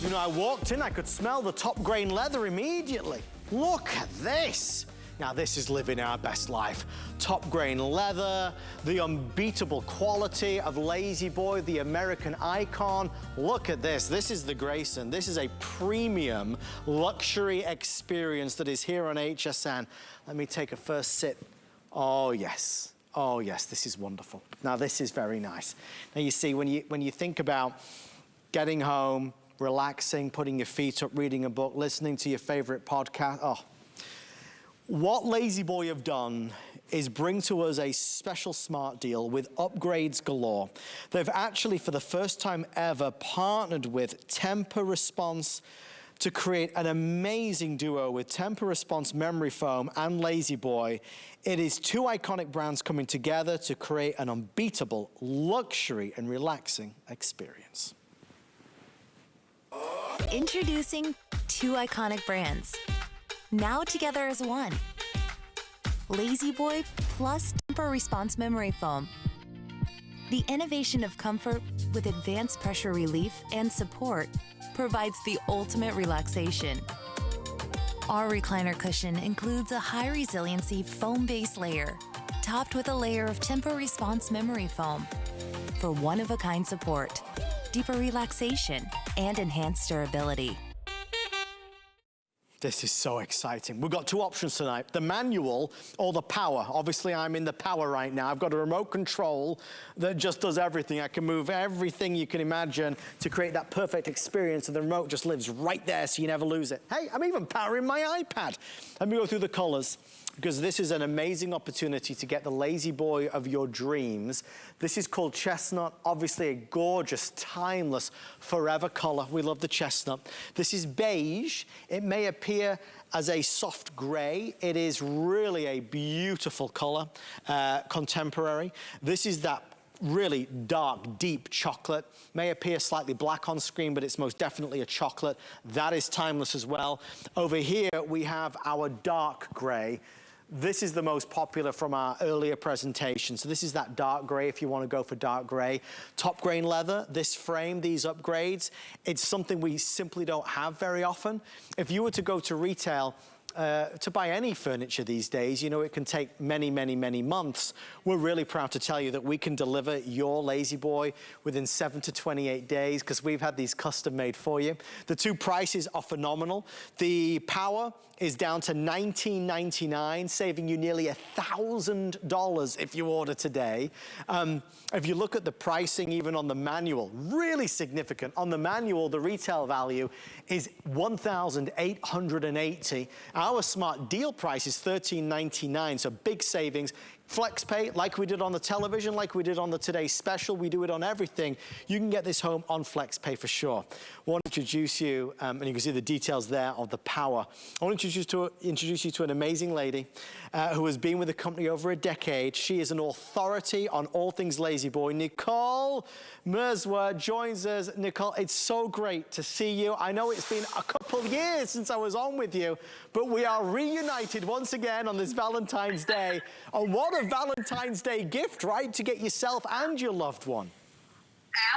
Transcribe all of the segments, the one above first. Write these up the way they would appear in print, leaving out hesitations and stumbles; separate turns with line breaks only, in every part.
You know, I walked in, I could smell the top grain leather immediately. Look at this. Now this is living our best life. Top grain leather, the unbeatable quality of Lazy Boy, the American icon. Look at this. This is the Grayson. This is a premium luxury experience that is here on HSN. Let me take a first sip. Oh yes. Oh yes, this is wonderful. Now this is very nice. Now you see, when you think about getting home, relaxing, putting your feet up, reading a book, listening to your favorite podcast, oh. What Lazy Boy have done is bring to us a special smart deal with upgrades galore. They've actually, for the first time ever, partnered with Tempur-Response to create an amazing duo with Tempur-Response Memory Foam and Lazy Boy. It is two iconic brands coming together to create an unbeatable luxury and relaxing experience.
Introducing two iconic brands, now together as one. Lazy Boy plus Tempur-Response Memory Foam. The innovation of comfort with advanced pressure relief and support provides the ultimate relaxation. Our recliner cushion includes a high resiliency foam base layer, topped with a layer of Tempur-Response Memory Foam for one-of-a-kind support, deeper relaxation, and enhanced durability.
This is so exciting. We've got two options tonight, the manual or the power. Obviously, I'm in the power right now. I've got a remote control that just does everything. I can move everything you can imagine to create that perfect experience, and the remote just lives right there so you never lose it. Hey, I'm even powering my iPad. Let me go through the colors, because this is an amazing opportunity to get the Lazy Boy of your dreams. This is called Chestnut, obviously a gorgeous, timeless, forever color. We love the chestnut. This is beige. It may appear as a soft gray. It is really a beautiful color, contemporary. This is that really dark, deep chocolate. May appear slightly black on screen, but it's most definitely a chocolate. That is timeless as well. Over here, we have our dark gray. This is the most popular from our earlier presentation. So this is that dark gray if you want to go for dark gray. Top grain leather, this frame, these upgrades, it's something we simply don't have very often. If you were to go to retail, to buy any furniture these days, you know, it can take many, many, many months. We're really proud to tell you that we can deliver your Lazy Boy within 7 to 28 days because we've had these custom made for you. The two prices are phenomenal. The power is down to $19.99, saving you nearly $1,000 if you order today. If you look at the pricing, even on the manual, really significant. On the manual, the retail value is $1,880. Our smart deal price is $13.99, so big savings. Flex pay, like we did on the television, like we did on the Today Special, we do it on everything. You can get this home on Flex Pay for sure. I want to introduce you, and you can see the details there of the power. I want to introduce you to an amazing lady who has been with the company over a decade. She is an authority on all things Lazy Boy. Nicole Merswa joins us. Nicole, it's so great to see you. I know it's been a couple of years since I was on with you, but we are reunited once again on this Valentine's Day. And what a Valentine's Day gift, right? To get yourself and your loved one.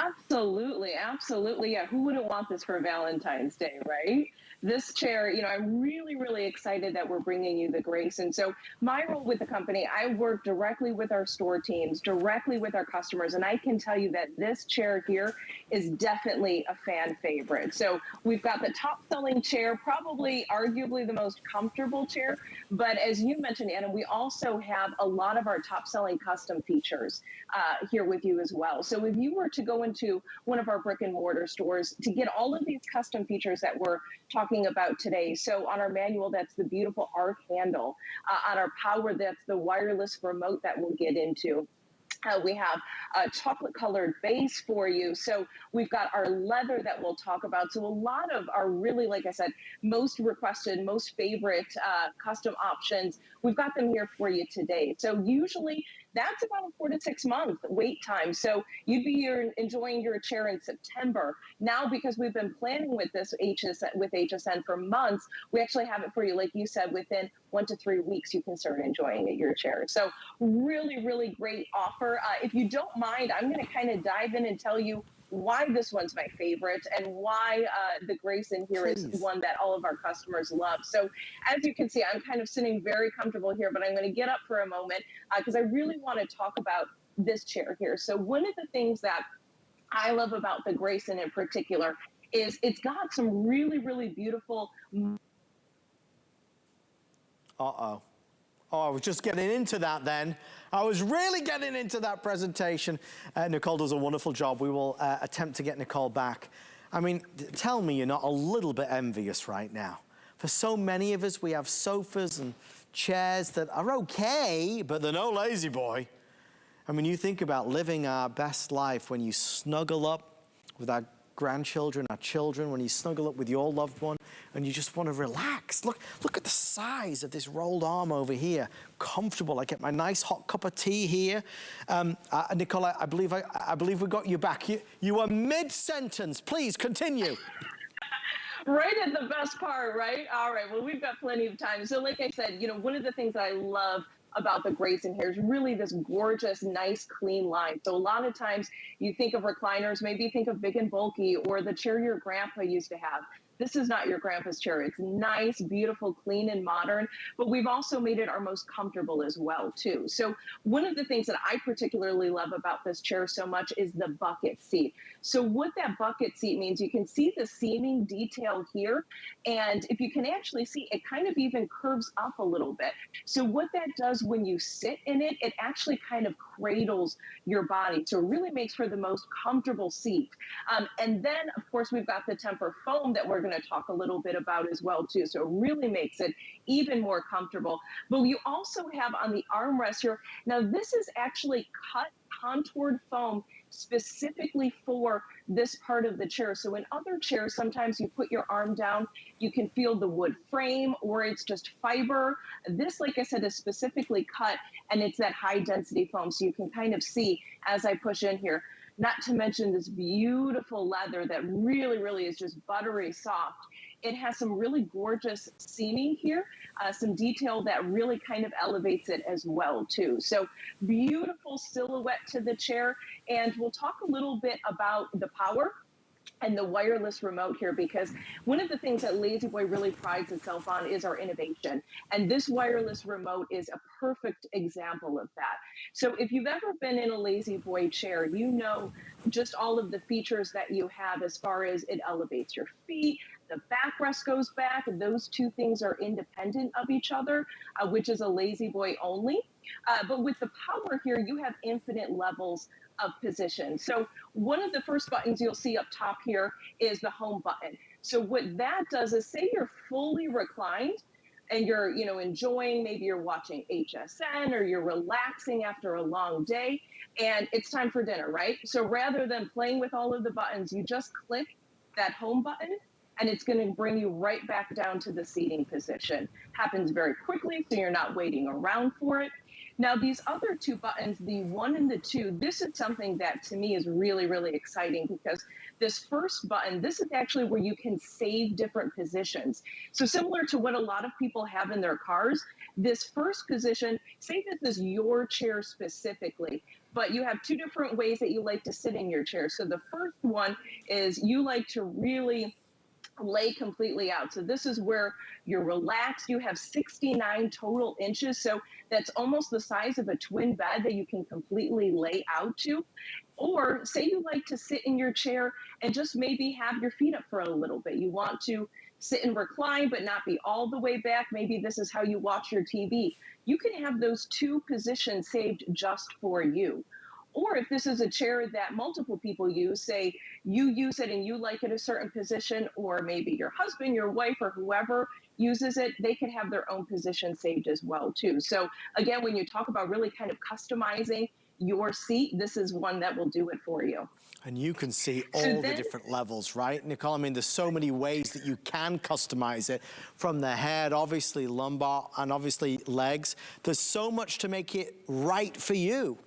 Absolutely, absolutely. Yeah, who wouldn't want this for Valentine's Day, right? This chair, you know, I'm really, really excited that we're bringing you the Grace. And so my role with the company, I work directly with our store teams, directly with our customers. And I can tell you that this chair here is definitely a fan favorite. So we've got the top selling chair, probably arguably the most comfortable chair. But as you mentioned, Anna, we also have a lot of our top selling custom features here with you as well. So if you were to go into one of our brick and mortar stores to get all of these custom features that we're talking about today. So on our manual, that's the beautiful arc handle. On our power, that's the wireless remote that we'll get into. We have a chocolate colored base for you. So we've got our leather that we'll talk about. So a lot of our really, like I said, most requested, most favorite custom options, we've got them here for you today. So usually that's about a 4 to 6 month wait time. So you'd be enjoying your chair in September. Now, because we've been planning with this HSN for months, we actually have it for you, like you said, within 1 to 3 weeks, you can start enjoying your chair. So really, really great offer. If you don't mind, I'm going to kind of dive in and tell you why this one's my favorite and why the Grace in here is one that all of our customers love. So as you can see, I'm kind of sitting very comfortable here, but I'm going to get up for a moment because I really want to talk about this chair here. So one of the things that I love about the Grace in particular is it's got some really, really beautiful.
Uh-oh. Oh, I was just getting into that then. I was really getting into that presentation. Nicole does a wonderful job. We will attempt to get Nicole back. I mean, tell me you're not a little bit envious right now. For so many of us, we have sofas and chairs that are okay, but they're no lazy boy. I mean, you think about living our best life when you snuggle up with our grandchildren, our children, when you snuggle up with your loved one and you just want to relax. Look at the size of this rolled arm over here. Comfortable. I get my nice hot cup of tea here. Nicole, I believe we got you back. You are mid-sentence. Please continue.
Right at the best part, right? All right, well, we've got plenty of time. So like I said, one of the things that I love about the Grace in here is really this gorgeous, nice, clean line. So a lot of times you think of recliners, maybe you think of big and bulky or the chair your grandpa used to have. This is not your grandpa's chair. It's nice, beautiful, clean, and modern, but we've also made it our most comfortable as well, too. So one of the things that I particularly love about this chair so much is the bucket seat. So what that bucket seat means, you can see the seaming detail here, and if you can actually see, it kind of even curves up a little bit. So what that does when you sit in it, it actually kind of cradles your body. So it really makes for the most comfortable seat. And then, of course, we've got the Tempur foam that we're going to talk a little bit about as well, too. So it really makes it even more comfortable. But you also have on the armrest here, now this is actually cut contoured foam specifically for this part of the chair. So in other chairs, sometimes you put your arm down, you can feel the wood frame or it's just fiber. This, like I said, is specifically cut and it's that high density foam. So you can kind of see as I push in here, not to mention this beautiful leather that really, really is just buttery soft. It has some really gorgeous seaming here, some detail that really kind of elevates it as well, too. So beautiful silhouette to the chair. And we'll talk a little bit about the power and the wireless remote here, because one of the things that La-Z-Boy really prides itself on is our innovation. And this wireless remote is a perfect example of that. So if you've ever been in a La-Z-Boy chair, you know just all of the features that you have as far as it elevates your feet, the backrest goes back, and those two things are independent of each other, which is a La-Z-Boy only. But with the power here, you have infinite levels of position. So one of the first buttons you'll see up top here is the home button. So what that does is, say you're fully reclined and you're, enjoying, maybe you're watching HSN or you're relaxing after a long day and it's time for dinner, right? So rather than playing with all of the buttons, you just click that home button and it's going to bring you right back down to the seating position. Happens very quickly, so you're not waiting around for it. Now, these other two buttons, the 1 and the 2, this is something that to me is really, really exciting, because this first button, this is actually where you can save different positions. So similar to what a lot of people have in their cars, this first position, say this is your chair specifically, but you have two different ways that you like to sit in your chair. So the first one is you like to really lay completely out. So this is where you're relaxed. You have 69 total inches. So that's almost the size of a twin bed that you can completely lay out to. Or say you like to sit in your chair and just maybe have your feet up for a little bit. You want to sit and recline, but not be all the way back. Maybe this is how you watch your TV. You can have those two positions saved just for you. Or if this is a chair that multiple people use, say you use it and you like it a certain position, or maybe your husband, your wife, or whoever uses it, they can have their own position saved as well, too. So again, when you talk about really kind of customizing your seat, this is one that will do it for you.
And you can see all the different levels, right, Nicole? I mean, there's so many ways that you can customize it, from the head, obviously lumbar, and obviously legs. There's so much to make it right for you.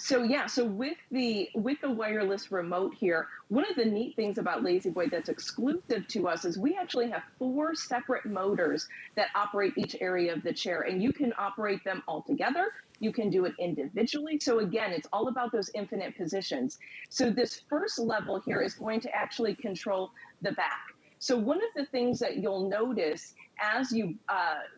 So yeah, so with the wireless remote here, one of the neat things about Lazy Boy that's exclusive to us is we actually have 4 separate motors that operate each area of the chair, and you can operate them all together. You can do it individually. So again, it's all about those infinite positions. So this first level here is going to actually control the back. So one of the things that you'll notice as you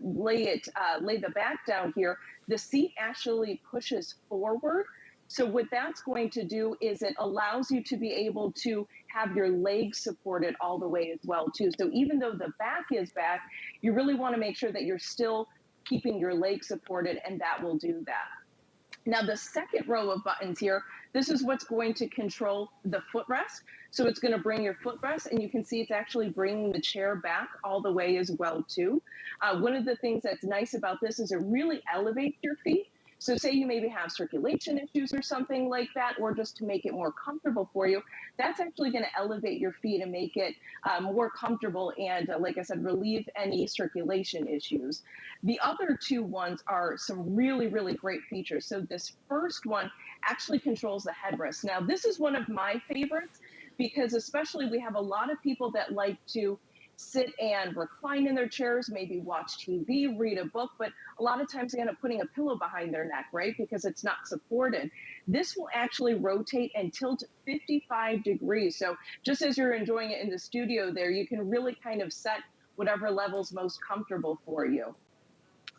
lay the back down here, the seat actually pushes forward. So what that's going to do is it allows you to be able to have your legs supported all the way as well too. So even though the back is back, you really want to make sure that you're still keeping your legs supported, and that will do that. Now the second row of buttons here, this is what's going to control the footrest. So it's going to bring your footrest, and you can see it's actually bringing the chair back all the way as well too. One of the things that's nice about this is it really elevates your feet. So say you maybe have circulation issues or something like that, or just to make it more comfortable for you, that's actually going to elevate your feet and make it more comfortable and, like I said, relieve any circulation issues. The other 2 ones are some really, really great features. So this first one actually controls the headrest. Now, this is one of my favorites because especially we have a lot of people that like to sit and recline in their chairs, maybe watch TV, read a book, but a lot of times they end up putting a pillow behind their neck, right? Because it's not supported. This will actually rotate and tilt 55 degrees. So just as you're enjoying it in the studio there, you can really kind of set whatever level's most comfortable for you.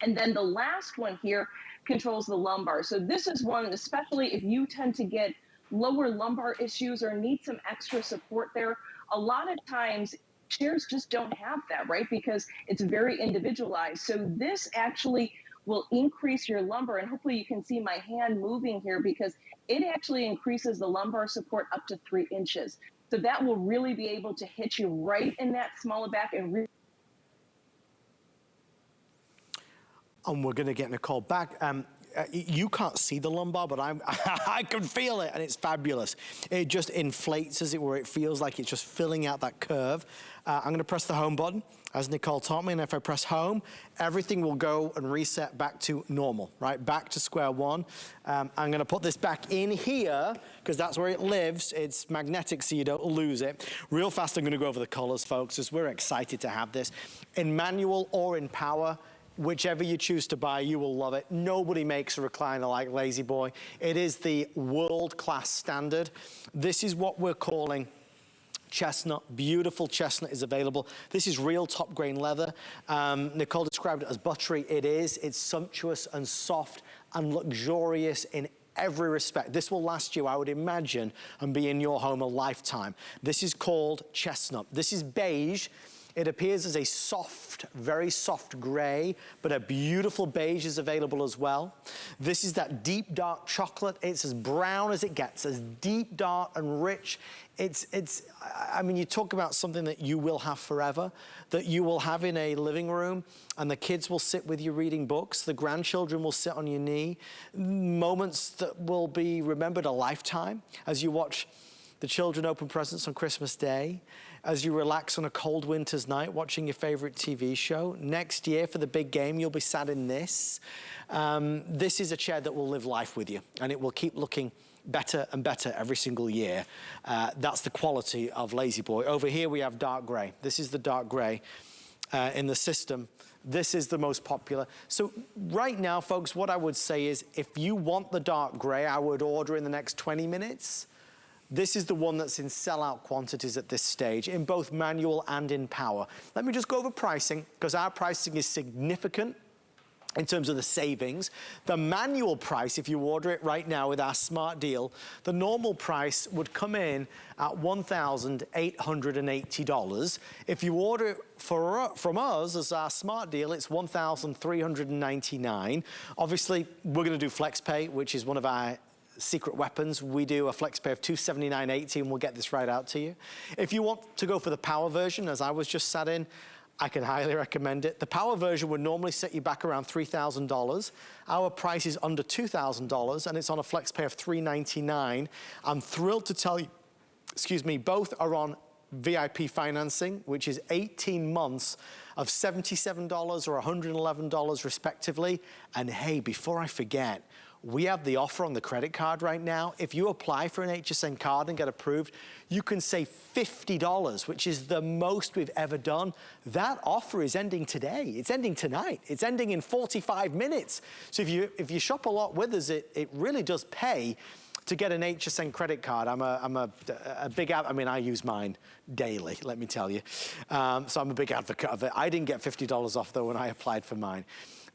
And then the last one here controls the lumbar. So this is one, especially if you tend to get lower lumbar issues or need some extra support there, a lot of times chairs just don't have that, right? Because it's very individualized. So this actually will increase your lumbar, and hopefully you can see my hand moving here because it actually increases the lumbar support up to 3 inches. So that will really be able to hit you right in that smaller back and really.
And we're gonna get Nicole back. You can't see the lumbar, but I can feel it, and it's fabulous. It just inflates, as it were. It feels like it's just filling out that curve. I'm gonna press the home button, as Nicole taught me, and if I press home, everything will go and reset back to normal, right? Back to square one. I'm gonna put this back in here, because that's where it lives. It's magnetic, so you don't lose it. Real fast, I'm gonna go over the colors, folks, as we're excited to have this. In manual or in power, whichever you choose to buy, you will love it. Nobody makes a recliner like Lazy Boy. It is the world-class standard. This is what we're calling chestnut. Beautiful chestnut is available. This is real top grain leather. Nicole described it as buttery. It is. It's sumptuous and soft and luxurious in every respect. This will last you, I would imagine, and be in your home a lifetime. This is called chestnut. This is beige. It appears as a soft, very soft gray, but a beautiful beige is available as well. This is that deep dark chocolate. It's as brown as it gets, as deep dark and rich. I mean, you talk about something that you will have forever, that you will have in a living room, and the kids will sit with you reading books. The grandchildren will sit on your knee. Moments that will be remembered a lifetime as you watch the children open presents on Christmas Day, as you relax on a cold winter's night watching your favorite TV show. Next year for the big game, you'll be sat in this. This is a chair that will live life with you, and it will keep looking better and better every single year. That's the quality of Lazy Boy. Over here we have dark gray. This is the dark gray in the system. This is the most popular. So right now, folks, what I would say is if you want the dark gray, I would order in the next 20 minutes. This is the one that's in sellout quantities at this stage, in both manual and in power. Let me just go over pricing, because our pricing is significant in terms of the savings. The manual price, if you order it right now with our smart deal, the normal price would come in at $1,880. If you order it from us as our smart deal, it's $1,399. Obviously, we're gonna do FlexPay, which is one of our secret weapons. We do a flex pay of $279.80, and we'll get this right out to you. If you want to go for the power version, as I was just sat in, I can highly recommend it. The power version would normally set you back around $3,000. Our price is under $2,000, and it's on a flex pay of $399. I'm thrilled to tell you, excuse me, both are on VIP financing, which is 18 months of $77 or $111 respectively. And hey, before I forget, We have the offer on the credit card right now. If you apply for an HSN card and get approved, you can save $50, which is the most we've ever done. That offer is ending today. It's ending tonight. It's ending in 45 minutes. So if you shop a lot with us, it really does pay to get an HSN credit card. I'm a big, I mean, I use mine daily, let me tell you. So I'm a big advocate of it. I didn't get $50 off though when I applied for mine.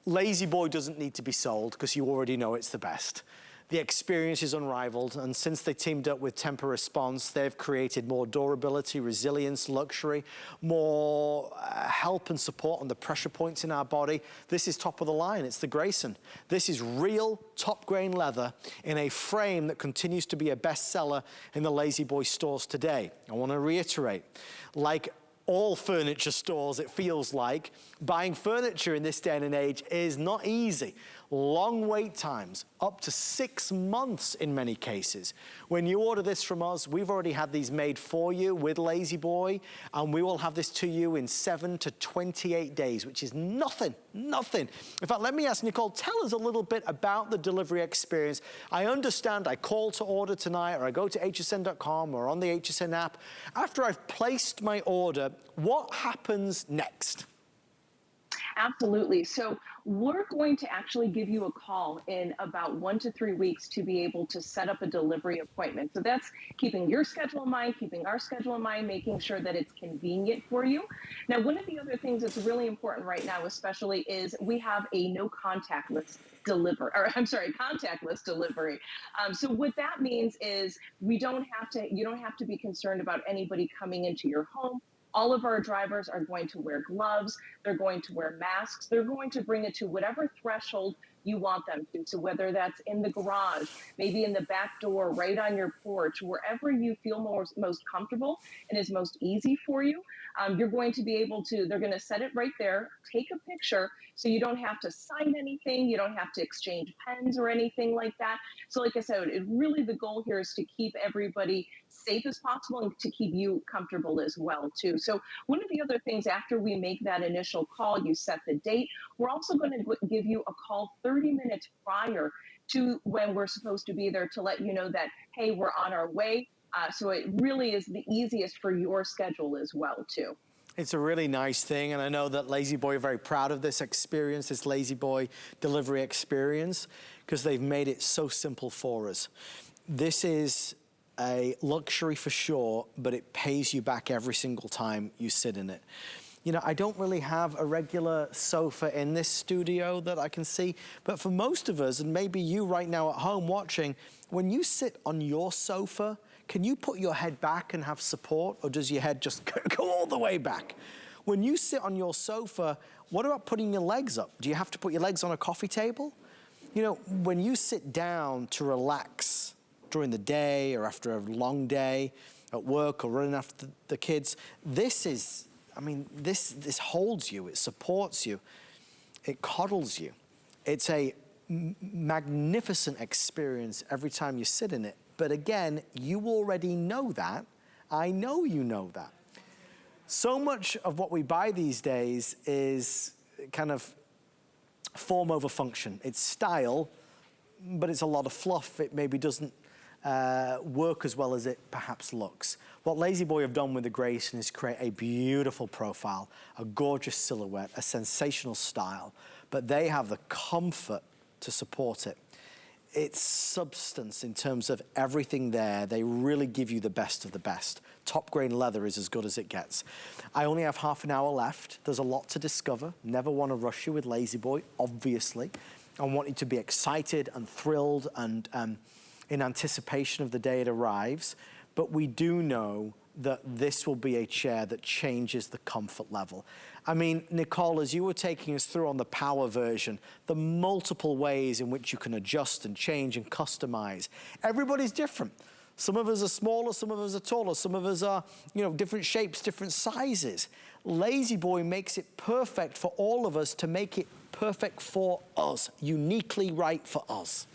Lazy Boy doesn't need to be sold because you already know it's the best. The experience is unrivaled, and since they teamed up with Tempur Response, they've created more durability, resilience, luxury, more help and support on the pressure points in our body. This is top of the line, it's the Grayson. This is real top grain leather in a frame that continues to be a bestseller in the Lazy Boy stores today. I want to reiterate, like all furniture stores, it feels like, buying furniture in this day and age is not easy. Long wait times, up to 6 months in many cases. When you order this from us, we've already had these made for you with Lazy Boy, and we will have this to you in 7 to 28 days, which is nothing. In fact, let me ask Nicole, tell us a little bit about the delivery experience. I understand I call to order tonight, or I go to hsn.com or on the HSN app. After I've placed my order, what happens next?
Absolutely. So we're going to actually give you a call in about 1 to 3 weeks to be able to set up a delivery appointment. So that's keeping your schedule in mind, keeping our schedule in mind, making sure that it's convenient for you. Now, one of the other things that's really important right now, especially, is we have a contactless delivery. So what that means is you don't have to be concerned about anybody coming into your home. All of our drivers are going to wear gloves, they're going to wear masks, they're going to bring it to whatever threshold you want them to. So whether that's in the garage, maybe in the back door, right on your porch, wherever you feel most comfortable and is most easy for you, you're going to be able to, they're going to set it right there, take a picture, so you don't have to sign anything, you don't have to exchange pens or anything like that. So like I said, the goal here is to keep everybody safe as possible and to keep you comfortable as well too. So one of the other things, after we make that initial call, you set the date, we're also going to give you a call 30 minutes prior to when we're supposed to be there to let you know that, hey, we're on our way. So it really is the easiest for your schedule as well too.
It's a really nice thing, and I know that Lazy Boy are very proud of this experience, this Lazy Boy delivery experience, because they've made it so simple for us. This is a luxury for sure, but it pays you back every single time you sit in it. You know, I don't really have a regular sofa in this studio that I can see, but for most of us, and maybe you right now at home watching, when you sit on your sofa, can you put your head back and have support, or does your head just go all the way back? When you sit on your sofa, what about putting your legs up? Do you have to put your legs on a coffee table? You know, when you sit down to relax during the day or after a long day at work or running after the kids, this is, I mean, this holds you, it supports you, it coddles you. It's a magnificent experience every time you sit in it. But again, you already know that. I know you know that. So much of what we buy these days is kind of form over function. It's style, but it's a lot of fluff. It maybe doesn't work as well as it perhaps looks. What Lazy Boy have done with the Grayson is create a beautiful profile, a gorgeous silhouette, a sensational style, but they have the comfort to support it. It's substance in terms of everything there. They really give you the best of the best. Top grain leather is as good as it gets. I only have half an hour left. There's a lot to discover. Never want to rush you with Lazy Boy, obviously. I want you to be excited and thrilled and in anticipation of the day it arrives. But we do know that this will be a chair that changes the comfort level. I mean, Nicole, as you were taking us through on the power version, the multiple ways in which you can adjust and change and customize. Everybody's different. Some of us are smaller, some of us are taller, some of us are, you know, different shapes, different sizes. Lazy Boy makes it perfect for all of us to make it perfect for us, uniquely right for us.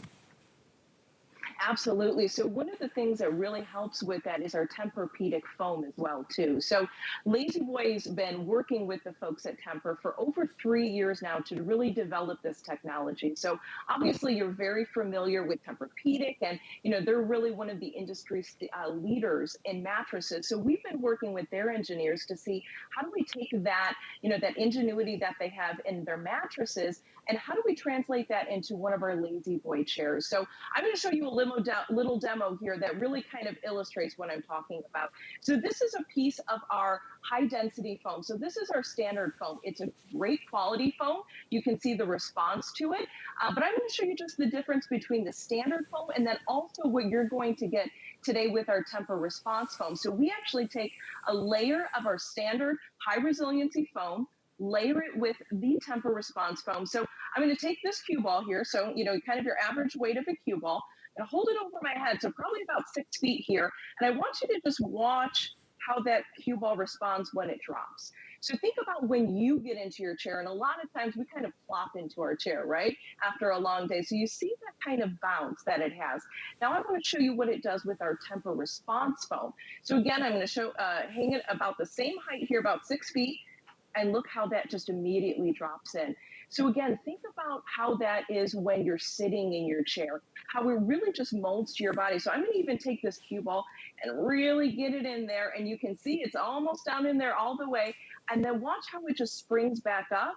Absolutely. So one of the things that really helps with that is our Tempur-Pedic foam as well too. So Lazy Boy's been working with the folks at Tempur for over 3 years now to really develop this technology. So obviously you're very familiar with Tempur-Pedic, and they're really one of the industry leaders in mattresses. So we've been working with their engineers to see how do we take that that ingenuity that they have in their mattresses, and how do we translate that into one of our Lazy Boy chairs. So I'm going to show you a little demo here that really kind of illustrates what I'm talking about. So this is a piece of our high density foam. So this is our standard foam. It's a great quality foam. You can see the response to it. But I'm going to show you just the difference between the standard foam and then also what you're going to get today with our Tempur Response foam. So we actually take a layer of our standard high resiliency foam, layer it with the Tempur Response foam. So I'm going to take this cue ball here, so kind of your average weight of a cue ball, and hold it over my head, so probably about 6 feet here. And I want you to just watch how that cue ball responds when it drops. So think about when you get into your chair, and a lot of times we kind of plop into our chair, right, after a long day. So you see that kind of bounce that it has. Now I'm going to show you what it does with our Tempur Response foam. So again, I'm going to hang it about the same height here, about 6 feet, and look how that just immediately drops in. So again, think about how that is when you're sitting in your chair, how it really just molds to your body. So I'm going to even take this cue ball and really get it in there, and you can see it's almost down in there all the way. And then watch how it just springs back up,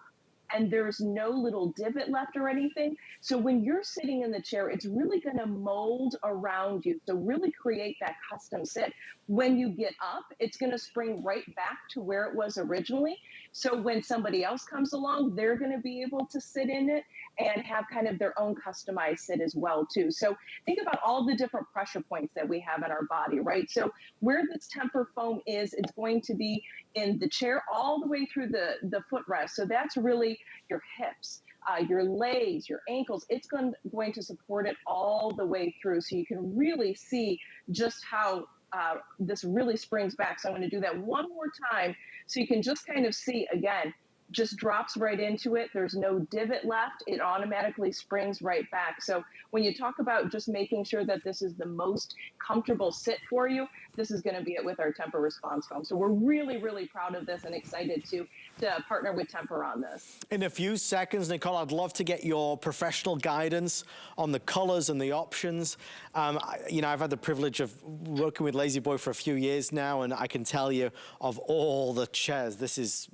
and there's no little divot left or anything. So when you're sitting in the chair, it's really going to mold around you. So really create that custom sit. When you get up, it's going to spring right back to where it was originally. So when somebody else comes along, they're going to be able to sit in it and have kind of their own customized sit as well too. So think about all the different pressure points that we have in our body, right? So where this Tempur foam is, it's going to be in the chair all the way through the footrest. So that's really your hips, your legs, your ankles. It's going to support it all the way through. So you can really see just how this really springs back. So I'm going to do that one more time so you can just kind of see again, just drops right into it. There's no divot left. It automatically springs right back. So when you talk about just making sure that this is the most comfortable sit for you, this is going to be it with our Tempur Response foam. So we're really, really proud of this and excited to partner with Tempur on this.
In a few seconds, Nicole, I'd love to get your professional guidance on the colors and the options. I've had the privilege of working with Lazy Boy for a few years now, and I can tell you of all the chairs, this is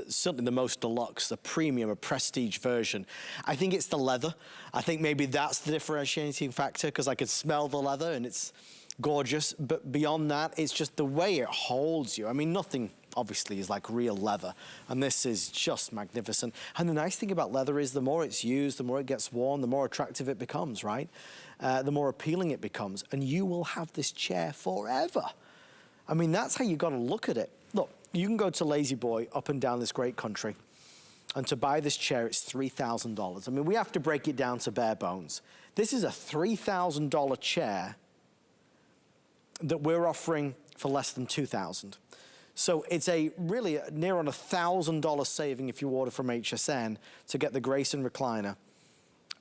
certainly the most deluxe, the premium, a prestige version. I think it's the leather. I think maybe that's the differentiating factor, because I could smell the leather and it's gorgeous. But beyond that, it's just the way it holds you. I mean, nothing obviously is like real leather, and this is just magnificent. And the nice thing about leather is the more it's used, the more it gets worn, the more attractive it becomes, right? The more appealing it becomes, and you will have this chair forever. I mean, that's how you got to look at it. Look, you can go to Lazy Boy up and down this great country, and to buy this chair, it's $3,000. I mean, we have to break it down to bare bones. This is a $3,000 chair that we're offering for less than $2,000. So it's really near on $1,000 saving if you order from HSN to get the Grace and Recliner.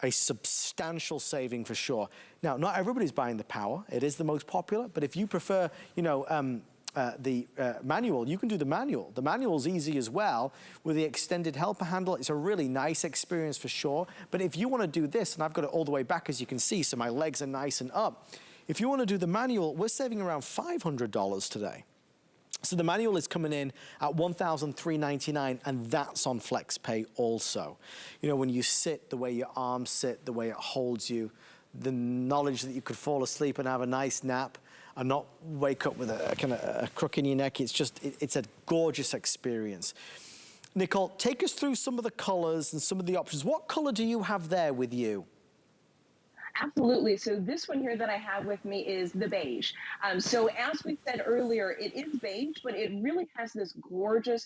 A substantial saving for sure. Now, not everybody's buying the Power. It is the most popular, but if you prefer, the manual, you can do the manual. The manual's easy as well with the extended helper handle. It's a really nice experience for sure. But if you want to do this, and I've got it all the way back as you can see, so my legs are nice and up. If you want to do the manual, we're saving around $500 today. So the manual is coming in at $1,399, and that's on FlexPay also. When you sit, the way your arms sit, the way it holds you, the knowledge that you could fall asleep and have a nice nap and not wake up with a kind of a crook in your neck. It's a gorgeous experience. Nicole, take us through some of the colors and some of the options. What color do you have there with you?
Absolutely. So this one here that I have with me is the beige. So as we said earlier, it is beige, but it really has this gorgeous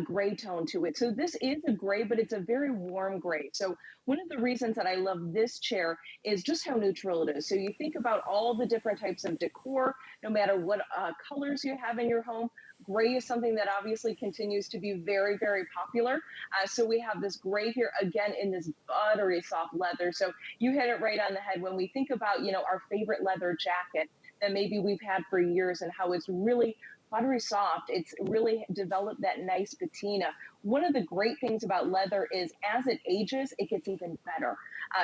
gray tone to it. So this is a gray, but it's a very warm gray. So one of the reasons that I love this chair is just how neutral it is. So you think about all the different types of decor, no matter what colors you have in your home, Gray is something that obviously continues to be very, very popular. So we have this gray here again in this buttery soft leather. So you hit it right on the head when we think about, our favorite leather jacket that maybe we've had for years and how it's really buttery soft. It's really developed that nice patina. One of the great things about leather is as it ages, it gets even better.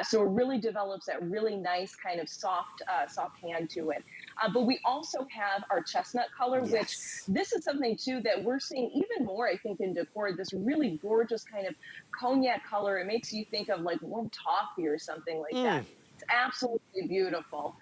So it really develops that really nice kind of soft hand to it. But we also have our chestnut color,
Yes.
which this is something too that we're seeing even more, I think, in decor, this really gorgeous kind of cognac color. It makes you think of like warm toffee or something like that. It's absolutely beautiful.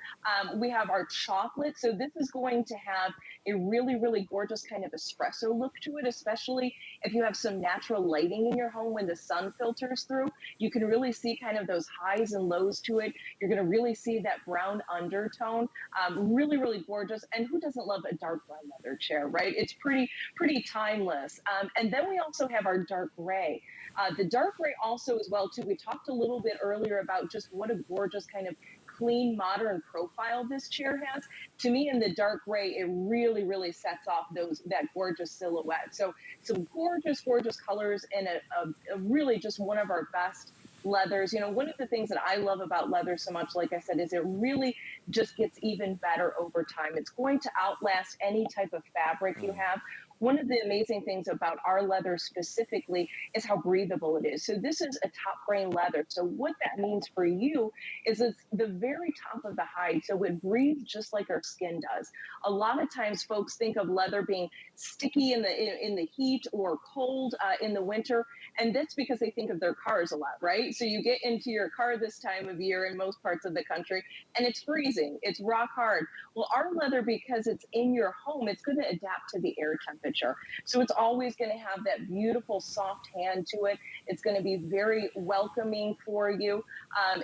We have our chocolate. So this is going to have a really, really gorgeous kind of espresso look to it, especially if you have some natural lighting in your home when the sun filters through. You can really see kind of those highs and lows to it. You're going to really see that brown undertone. Really, really gorgeous. And who doesn't love a dark brown leather chair, right? It's pretty timeless. And then we also have our dark gray. The dark gray also as well, too. We talked a little bit earlier about just what a gorgeous kind of clean, modern profile this chair has. To me, in the dark gray, it really, really sets off that gorgeous silhouette. So some gorgeous, gorgeous colors and a really just one of our best leathers. One of the things that I love about leather so much, like I said, is it really just gets even better over time. It's going to outlast any type of fabric you have. One of the amazing things about our leather specifically is how breathable it is. So this is a top grain leather. So what that means for you is it's the very top of the hide. So it breathes just like our skin does. A lot of times folks think of leather being sticky in the heat or cold in the winter. And that's because they think of their cars a lot, right? So you get into your car this time of year in most parts of the country and it's freezing, it's rock hard. Well, our leather, because it's in your home, it's going to adapt to the air temperature. So it's always going to have that beautiful soft hand to it. It's going to be very welcoming for you.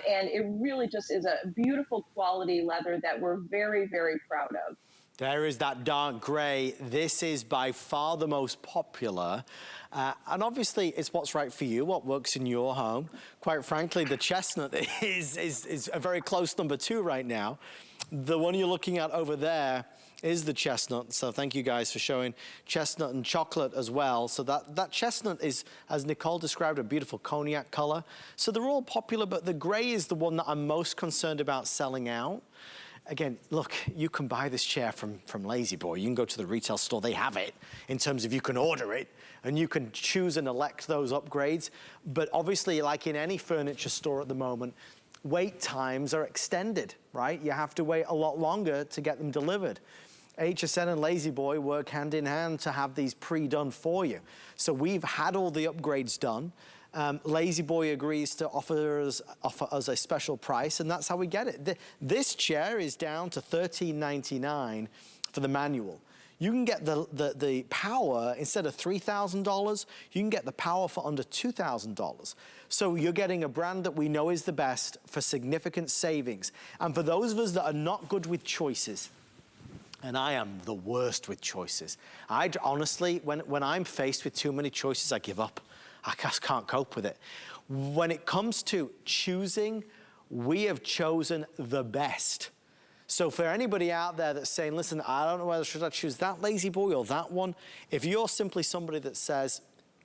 And it really just is a beautiful quality leather that we're very, very proud of.
There is that dark gray. This is by far the most popular. And obviously, it's what's right for you, what works in your home. Quite frankly, the chestnut is a very close number 2 right now. The one you're looking at over there is the chestnut. So thank you guys for showing chestnut and chocolate as well. So that chestnut is, as Nicole described, a beautiful cognac color. So they're all popular, but the gray is the one that I'm most concerned about selling out. Again, look, you can buy this chair from Lazy Boy. You can go to the retail store, they have it in terms of you can order it and you can choose and elect those upgrades. But obviously, like in any furniture store at the moment, wait times are extended, right? You have to wait a lot longer to get them delivered. HSN and Lazy Boy work hand in hand to have these pre-done for you. So we've had all the upgrades done. Lazy Boy agrees to offer us a special price, and that's how we get it. This chair is down to $13.99 for the manual. You can get the power, instead of $3,000, you can get the power for under $2,000. So you're getting a brand that we know is the best for significant savings. And for those of us that are not good with choices, and I am the worst with choices. Honestly, when I'm faced with too many choices, I give up. I just can't cope with it. When it comes to choosing, we have chosen the best. So for anybody out there that's saying, listen, I don't know whether should I choose that Lazy Boy or that one, if you're simply somebody that says,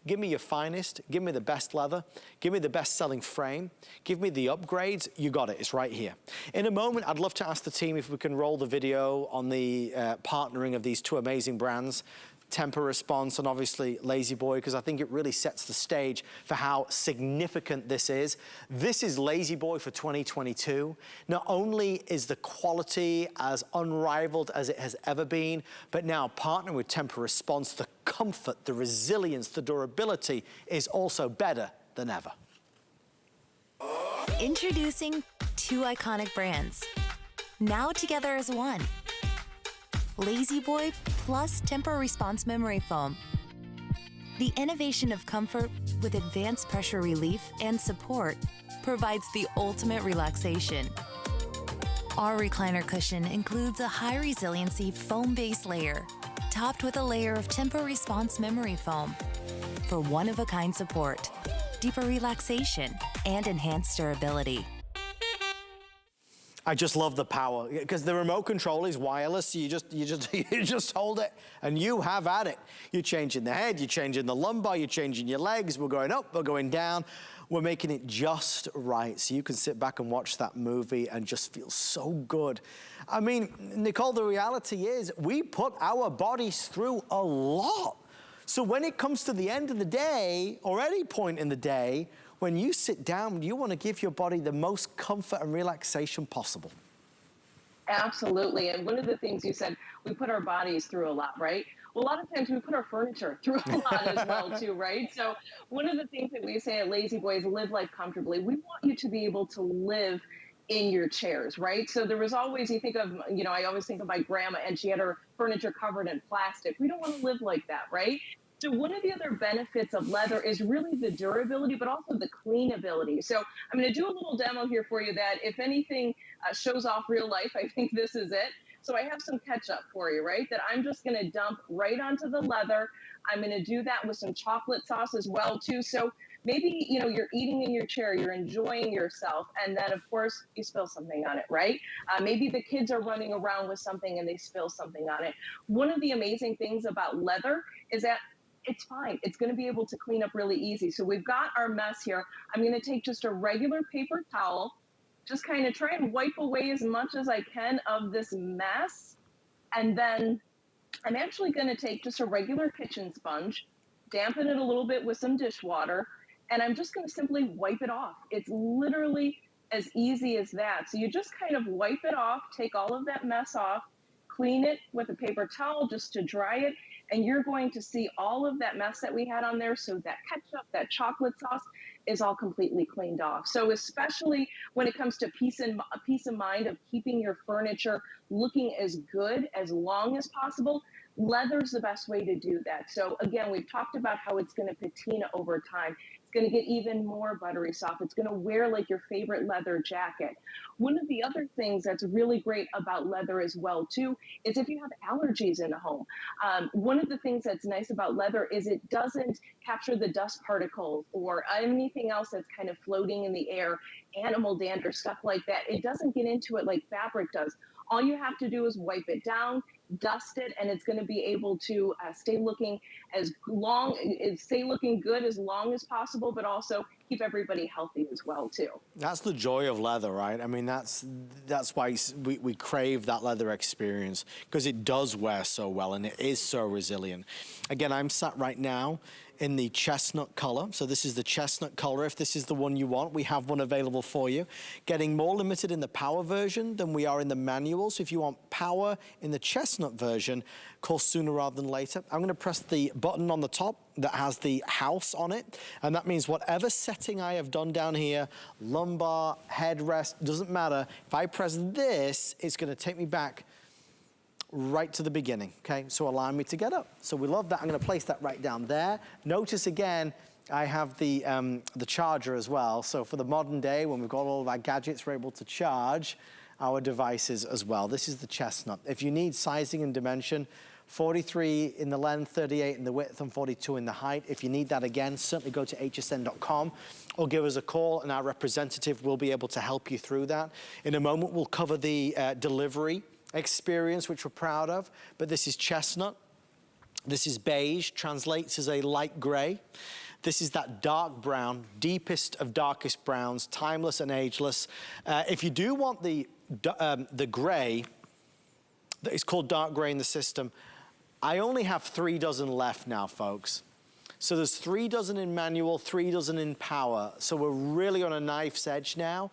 give me your finest, give me the best leather, give me the best-selling frame, give me the upgrades, you got it, it's right here. In a moment, I'd love to ask the team if we can roll the video on the partnering of these two amazing brands, Tempur-Response and obviously Lazy Boy, because I think it really sets the stage for how significant this is. This is Lazy Boy for 2022. Not only is the quality as unrivaled as it has ever been, but now partnering with Tempur-Response, the comfort, the resilience, the durability is also better than ever.
Introducing 2 iconic brands, now together as one. Lazy Boy plus Tempur-Response Memory Foam. The innovation of comfort with advanced pressure relief and support provides the ultimate relaxation. Our recliner cushion includes a high resiliency foam base layer, topped with a layer of Tempur-Response Memory Foam for one-of-a-kind support, deeper relaxation, and enhanced durability.
I just love the power because the remote control is wireless. So you just hold it and you have at it. You're changing the head, you're changing the lumbar, you're changing your legs. We're going up, we're going down. We're making it just right so you can sit back and watch that movie and just feel so good. I mean, Nicole, the reality is we put our bodies through a lot. So when it comes to the end of the day or any point in the day, when you sit down, you want to give your body the most comfort and relaxation possible.
Absolutely. And one of the things you said, we put our bodies through a lot, right? Well, a lot of times we put our furniture through a lot as well, too, right? So one of the things that we say at Lazy Boy is live life comfortably. We want you to be able to live in your chairs, right? So there was always, you think of, you know, I always think of my grandma and she had her furniture covered in plastic. We don't want to live like that, right? So one of the other benefits of leather is really the durability, but also the cleanability. So I'm going to do a little demo here for you that if anything shows off real life, I think this is it. So I have some ketchup for you, right? That I'm just going to dump right onto the leather. I'm going to do that with some chocolate sauce as well, too. So maybe, you know, you're eating in your chair, you're enjoying yourself, and then, of course, you spill something on it, right? Maybe the kids are running around with something and they spill something on it. One of the amazing things about leather is that it's fine. It's going to be able to clean up really easy. So we've got our mess here. I'm going to take just a regular paper towel, just kind of try and wipe away as much as I can of this mess. And then I'm actually going to take just a regular kitchen sponge, dampen it a little bit with some dishwater, and I'm just going to simply wipe it off. It's literally as easy as that. So you just kind of wipe it off, take all of that mess off, clean it with a paper towel just to dry it, and you're going to see all of that mess that we had on there. So that ketchup, that chocolate sauce is all completely cleaned off. So especially when it comes to peace of mind of keeping your furniture looking as good as long as possible, leather's the best way to do that. So again, we've talked about how it's going to patina over time. It's going to get even more buttery soft. It's going to wear like your favorite leather jacket. One of the other things that's really great about leather as well, too, is if you have allergies in the home. One of the things that's nice about leather is it doesn't capture the dust particles or anything else that's kind of floating in the air, animal dander, stuff like that. It doesn't get into it like fabric does. All you have to do is wipe it down, dust it, and it's going to be able to stay looking good as long as possible, but also keep everybody healthy as well, too.
That's the joy of leather, right? I mean, that's why we crave that leather experience, because it does wear so well and it is so resilient. Again, I'm sat right now in the Chestnut Collar. So this is the Chestnut Collar. If this is the one you want, we have one available for you. Getting more limited in the power version than we are in the manual. So if you want power in the Chestnut version, call sooner rather than later. I'm going to press the button on the top that has the house on it. And that means whatever setting I have done down here, lumbar, headrest, doesn't matter. If I press this, it's going to take me back right to the beginning, okay? So allowing me to get up. So we love that. I'm gonna place that right down there. Notice again, I have the charger as well. So for the modern day, when we've got all of our gadgets, we're able to charge our devices as well. This is the Chestnut. If you need sizing and dimension, 43 in the length, 38 in the width, and 42 in the height. If you need that again, certainly go to hsn.com or give us a call and our representative will be able to help you through that. In a moment, we'll cover the delivery experience, which we're proud of, but this is Chestnut. This is Beige, translates as a light gray. This is that dark brown, deepest of darkest browns, timeless and ageless. If you do want the gray, that is called dark gray in the system, I only have 3 dozen left now, folks. So there's 3 dozen in manual, 3 dozen in power. So we're really on a knife's edge now.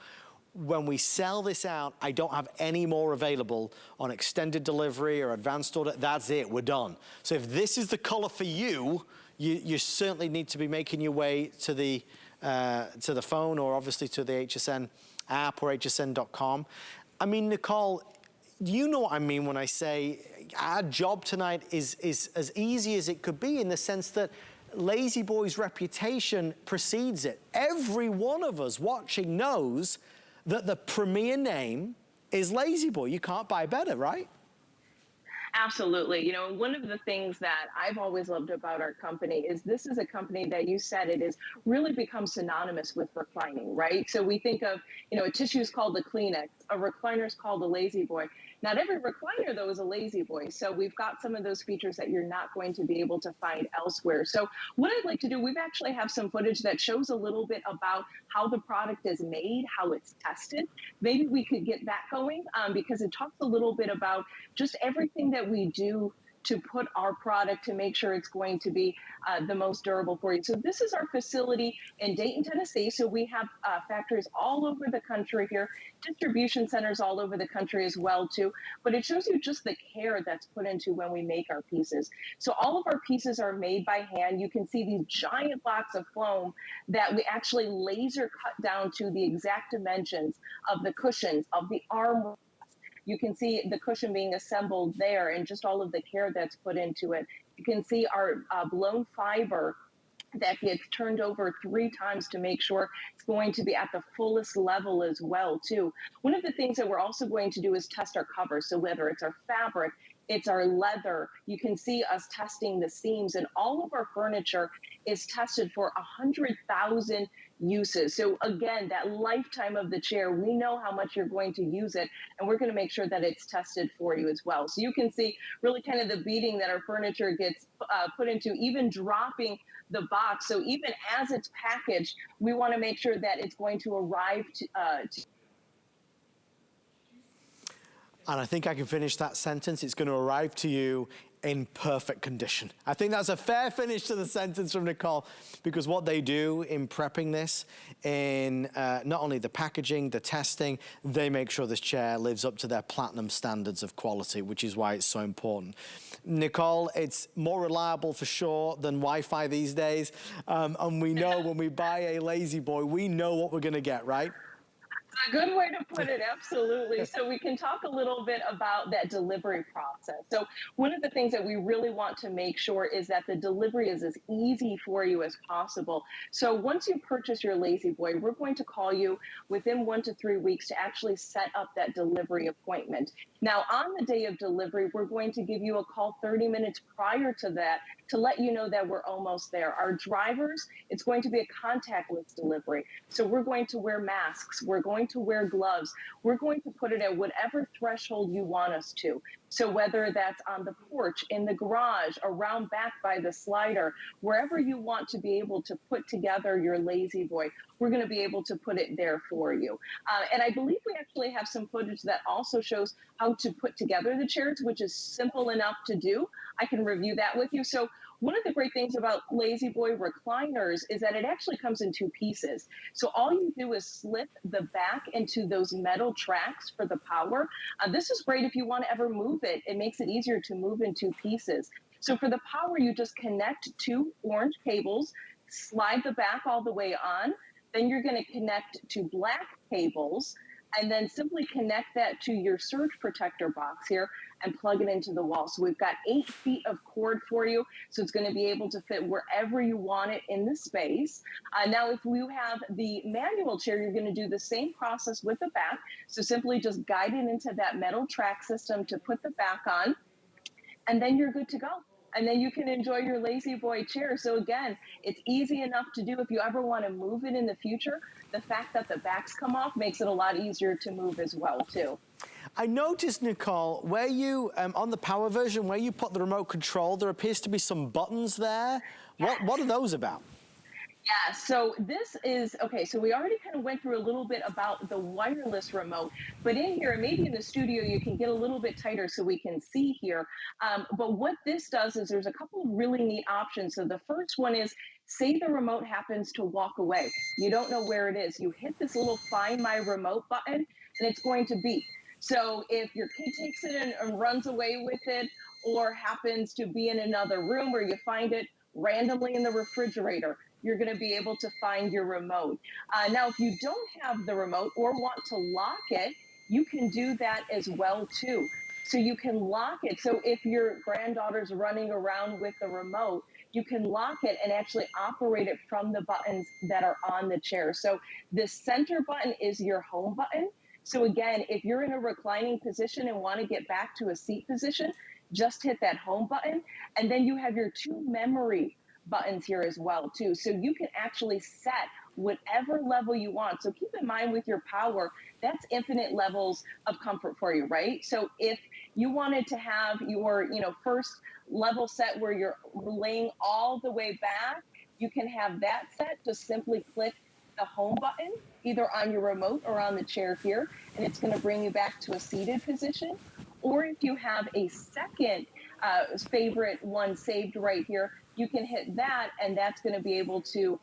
When we sell this out, I don't have any more available on extended delivery or advanced order. That's it, we're done. So if this is the color for you, you certainly need to be making your way to the phone or obviously to the HSN app or hsn.com. I mean, Nicole, you know what I mean when I say our job tonight is as easy as it could be, in the sense that Lazy Boy's reputation precedes it. Every one of us watching knows that the premier name is Lazy Boy. You can't buy better, right?
Absolutely. You know, one of the things that I've always loved about our company is this is a company that, you said it, is really become synonymous with reclining, right? So we think of, you know, a tissue is called the Kleenex. a recliner is called a lazy boy. Not every recliner, though, is a lazy boy. So we've got some of those features that you're not going to be able to find elsewhere. So what I'd like to do, we've actually have some footage that shows a little bit about how the product is made, how it's tested. Maybe we could get that going because it talks a little bit about just everything that we do to put our product to make sure it's going to be the most durable for you. So this is our facility in Dayton, Tennessee. So we have factories all over the country here, distribution centers all over the country as well too. But it shows you just the care that's put into when we make our pieces. So all of our pieces are made by hand. You can see these giant blocks of foam that we actually laser cut down to the exact dimensions of the cushions, of the arm. You can see the cushion being assembled there and just all of the care that's put into it. You can see our blown fiber that gets turned over 3 times to make sure it's going to be at the fullest level as well too. One of the things that we're also going to do is test our covers. So whether it's our fabric, it's our leather, you can see us testing the seams, and all of our furniture is tested for 100,000 uses. So again, that lifetime of the chair, we know how much you're going to use it, and we're going to make sure that it's tested for you as well. So you can see really kind of the beating that our furniture gets put into, even dropping the box. So even as it's packaged, we want to make sure that it's going to arrive to
and I think I can finish that sentence. It's going to arrive to you in perfect condition. I think that's a fair finish to the sentence from Nicole, because what they do in prepping this, in not only the packaging, the testing, they make sure this chair lives up to their platinum standards of quality, which is why it's so important. Nicole, it's more reliable for sure than Wi-Fi these days. And we know when we buy a lazy boy, we know what we're gonna get, right?
A good way to put it, absolutely. So we can talk a little bit about that delivery process. So one of the things that we really want to make sure is that the delivery is as easy for you as possible. So once you purchase your lazy boy, we're going to call you within 1 to 3 weeks to actually set up that delivery appointment. Now, on the day of delivery, we're going to give you a call 30 minutes prior to that to let you know that we're almost there. Our drivers, it's going to be a contactless delivery. So we're going to wear masks. We're going to wear gloves. We're going to put it at whatever threshold you want us to. So whether that's on the porch, in the garage, around back by the slider, wherever you want to be able to put together your lazy boy, we're going to be able to put it there for you. And I believe we actually have some footage that also shows how to put together the chairs, which is simple enough to do. I can review that with you. So one of the great things about lazy boy recliners is that it actually comes in 2 pieces. So all you do is slip the back into those metal tracks for the power. This is great if you want to ever move it. It makes it easier to move in 2 pieces. So for the power, you just connect 2 orange cables, slide the back all the way on. Then you're going to connect to black cables, and then simply connect that to your surge protector box here and plug it into the wall. So we've got 8 feet of cord for you, so it's going to be able to fit wherever you want it in the space. Now, if you have the manual chair, you're going to do the same process with the back. So simply just guide it into that metal track system to put the back on, and then you're good to go. And then you can enjoy your lazy boy chair. So again, it's easy enough to do if you ever want to move it in the future. The fact that the backs come off makes it a lot easier to move as well too.
I noticed, Nicole, where you, on the power version, where you put the remote control, there appears to be some buttons there. What are those about?
Yeah, so this is, okay, so we already kind of went through a little bit about the wireless remote, but in here, maybe in the studio, you can get a little bit tighter so we can see here. But what this does is there's a couple of really neat options. So the first one is, say the remote happens to walk away. You don't know where it is. You hit this little Find My Remote button, and it's going to beep. So if your kid takes it and runs away with it, or happens to be in another room where you find it randomly in the refrigerator, you're going to be able to find your remote. Now, if you don't have the remote or want to lock it, you can do that as well too. So you can lock it. So if your granddaughter's running around with the remote, you can lock it and actually operate it from the buttons that are on the chair. So the center button is your home button. So again, if you're in a reclining position and want to get back to a seat position, just hit that home button. And then you have your 2 memory buttons here as well too. So you can actually set whatever level you want. So keep in mind with your power, that's infinite levels of comfort for you, right? So if you wanted to have your, first level set where you're laying all the way back, you can have that set. Just simply click the home button, either on your remote or on the chair here, and it's going to bring you back to a seated position. Or if you have a second favorite one saved right here, you can hit that, and that's going to be able to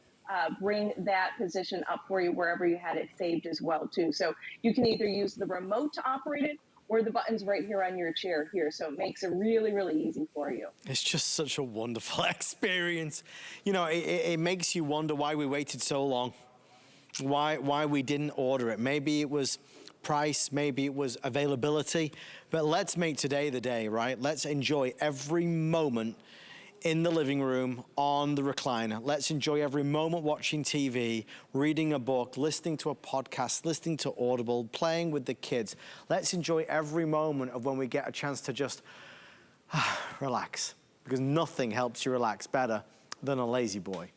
bring that position up for you wherever you had it saved as well, too. So you can either use the remote to operate it or the buttons right here on your chair here. So it makes it really, really easy for you.
It's just such a wonderful experience. You know, it makes you wonder why we waited so long, why we didn't order it. Maybe it was price, maybe it was availability, but let's make today the day, right? Let's enjoy every moment in the living room on the recliner. Let's enjoy every moment watching TV, reading a book, listening to a podcast, listening to Audible, playing with the kids. Let's enjoy every moment of when we get a chance to just relax, because nothing helps you relax better than a lazy boy.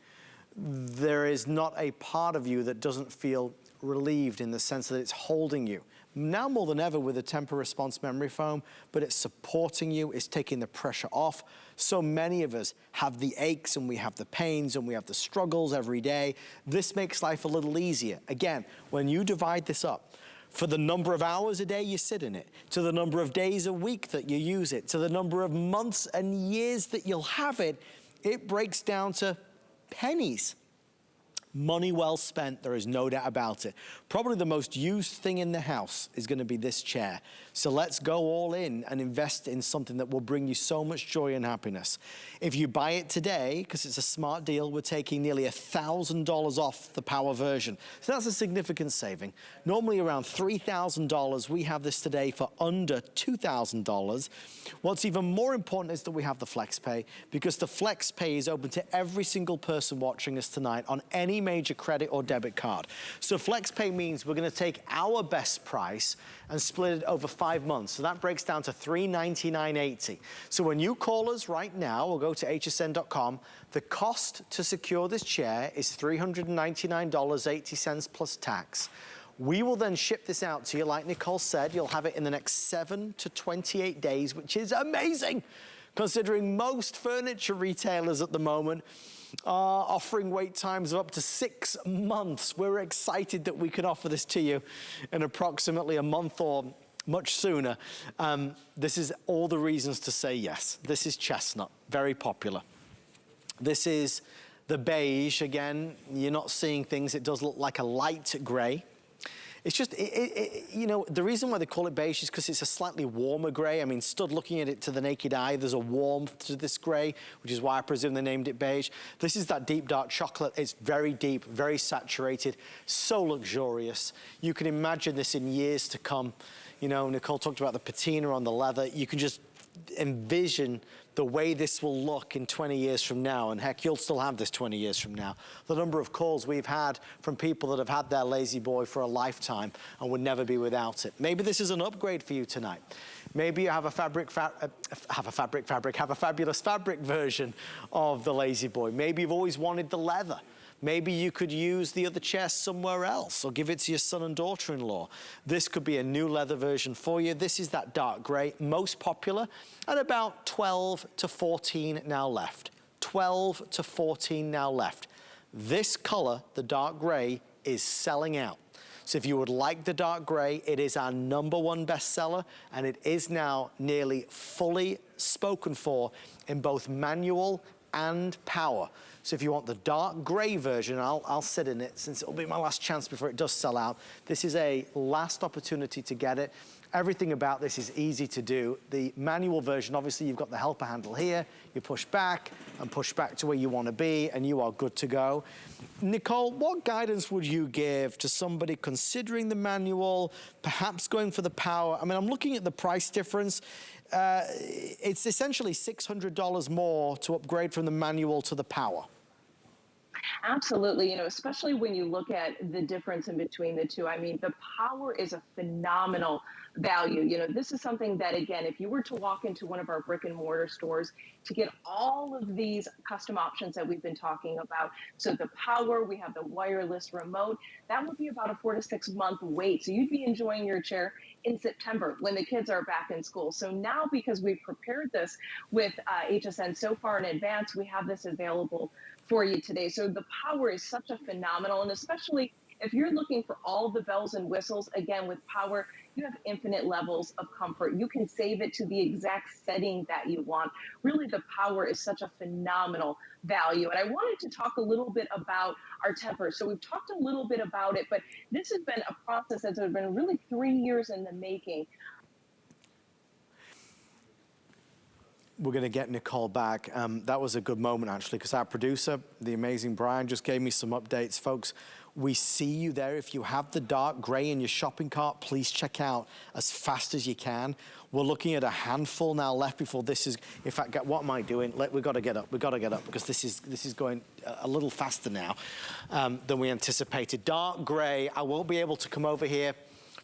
There is not a part of you that doesn't feel relieved in the sense that it's holding you. Now more than ever with the Tempur Response Memory Foam, but it's supporting you, it's taking the pressure off. So many of us have the aches and we have the pains and we have the struggles every day. This makes life a little easier. Again, when you divide this up, for the number of hours a day you sit in it, to the number of days a week that you use it, to the number of months and years that you'll have it, it breaks down to pennies. Money well spent, there is no doubt about it. Probably the most used thing in the house is going to be this chair. So let's go all in and invest in something that will bring you so much joy and happiness. If you buy it today, because it's a smart deal, we're taking nearly $1,000 off the power version. So that's a significant saving. Normally around $3,000, we have this today for under $2,000. What's even more important is that we have the flex pay, because the flex pay is open to every single person watching us tonight on any major credit or debit card. So FlexPay means we're going to take our best price and split it over 5 months. So that breaks down to $399.80. So when you call us right now, or go to hsn.com, the cost to secure this chair is $399.80 plus tax. We will then ship this out to you. Like Nicole said, you'll have it in the next 7 to 28 days, which is amazing, considering most furniture retailers at the moment are offering wait times of up to 6 months. We're excited that we can offer this to you in approximately a month or much sooner. This is all the reasons to say yes. This is Chestnut, very popular. This is the beige. Again, you're not seeing things. It does look like a light gray. It's just, you know, the reason why they call it beige is because it's a slightly warmer gray. I mean, stood looking at it to the naked eye, there's a warmth to this gray, which is why I presume they named it beige. This is that deep dark chocolate. It's very deep, very saturated, so luxurious. You can imagine this in years to come. You know, Nicole talked about the patina on the leather. You can just envision the way this will look in 20 years from now, and heck, you'll still have this 20 years from now. The number of calls we've had from people that have had their lazy boy for a lifetime and would never be without it. Maybe this is an upgrade for you tonight. Maybe you have a fabulous fabric version of the lazy boy. Maybe you've always wanted the leather. Maybe you could use the other chair somewhere else or give it to your son and daughter-in-law. This could be a new leather version for you. This is that dark gray, most popular, and about 12 to 14 now left. 12 to 14 now left. This color, the dark gray, is selling out. So if you would like the dark gray, it is our #1 bestseller, and it is now nearly fully spoken for in both manual and power. So if you want the dark gray version, I'll sit in it since it'll be my last chance before it does sell out. This is a last opportunity to get it. Everything about this is easy to do. The manual version, obviously you've got the helper handle here. You push back to where you want to be, and you are good to go. Nicole, what guidance would you give to somebody considering the manual, perhaps going for the power? I mean, I'm looking at the price difference. It's essentially $600 more to upgrade from the manual to the power.
Absolutely, you know, especially when you look at the difference in between the two. I mean, the power is a phenomenal value. You know, this is something that, again, if you were to walk into one of our brick and mortar stores to get all of these custom options that we've been talking about, so the power, we have the wireless remote, that would be about a 4 to 6 month wait. So you'd be enjoying your chair in September when the kids are back in school. So now, because we've prepared this with HSN so far in advance, we have this available for you today. So the power is such a phenomenal, and especially if you're looking for all the bells and whistles, again, with power, you have infinite levels of comfort. You can save it to the exact setting that you want. Really, the power is such a phenomenal value. And I wanted to talk a little bit about our Tempur. So we've talked a little bit about it, but this has been a process that's been really 3 years in the making.
We're going to get Nicole back. That was a good moment, actually, because our producer, the amazing Brian, just gave me some updates. Folks, we see you there. If you have the dark gray in your shopping cart, please check out as fast as you can. We're looking at a handful now left before this is, in fact, what am I doing? We've got to get up. We've got to get up because this is going a little faster now than we anticipated. Dark gray, I won't be able to come over here